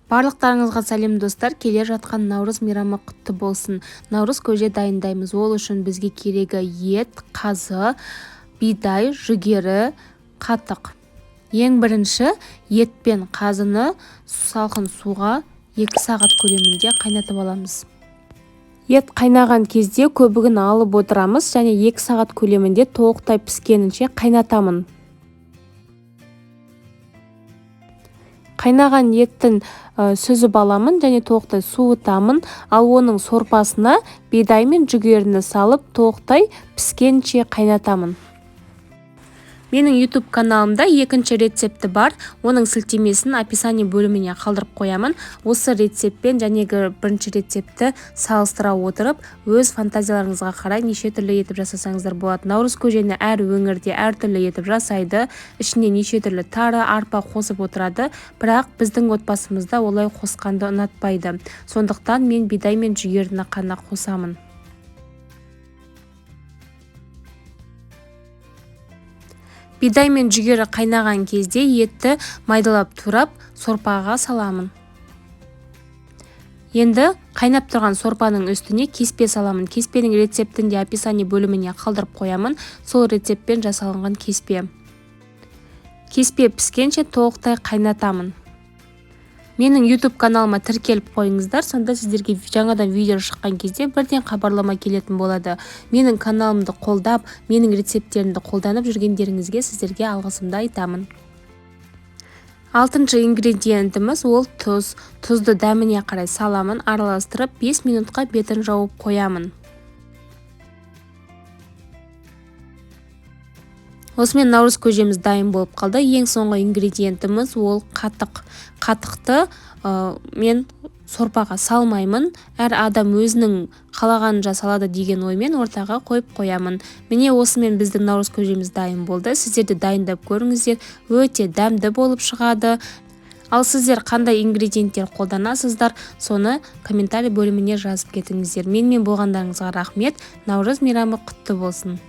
Барлықтарыңызға сәлем достар, келе жатқан наурыз мейрамы құтты болсын. Наурыз көже дайындаймыз. Ол үшін бізге керегі ет, қазы, бидай, жүгері, қатық. Ең бірінші ет пен қазыны салқын суға 2 сағат көлемінде қайнатып аламыз. Ет қайнаған кезде көбігін алып отырамыз және 2 сағат көлемінде толықтай піскенінше қайнатамын. Қайнаған еттің сүзіп аламын және толықтай суытамын, ал оның сорпасына бидай мен жүгеріні салып толықтай піскенше қайнатамын. Менің YouTube каналымда екінші рецепті бар, оның сілтемесін описание бөліміне қалдырып қоямын. Осы рецептпен жәнегі бірінші рецепті салыстыра отырып, өз фантазияларыңызға қарай неше түрлі етіп жасасаңыздар болады. Наурыз көжені әр өңірде әртүрлі етіп жасайды, ішіне неше түрлі тары, арпа қосып отырады, бірақ біздің отбасымызда олай қосқанды ұнатпайды. Сондықтан мен бидай мен жүгеріні қана қосамын. Бидай мен жүгері қайнаған кезде етті майдалап турап сорпаға саламын. Енді қайнап тұрған сорпаның үстіне кеспе саламын. Кеспенің рецептінде описание бөліміне қалдырып қоямын. Сол рецептпен жасалынған кеспе. Кеспе піскенше толықтай қайнатамын. Менің YouTube каналыма тіркеліп қойыңыздар, сонда сіздерге жаңадан видео шыққан кезде бірден хабарлама келетін болады. Менің каналымды қолдап, менің рецепттерімді қолданып жүргендеріңізге сіздерге алғысымды айтамын. 6-шы ингредиентіміз ол тұз. Тұзды дәміне қарай саламын, араластырып 5 минутқа бетін жауып қоямын. Осымен наурыз көжеміз дайын болып қалды. Ең соңғы ингредиентіміз ол қатық. Қатықты мен сорпаға салмаймын. Әр адам өзінің қалағанынша салады деген оймен ортаға қойып қоямын. Міне осымен біздің наурыз көжеміз дайын болды. Сіздер де дайындап көріңіздер. Өте дәмді болып шығады. Ал сіздер қандай ингредиенттер қолданасыздар, соны комментарий бөліміне жазып кетіңіздер. Менімен болғандарыңызға рахмет. Наурыз мейрамы құтты болсын.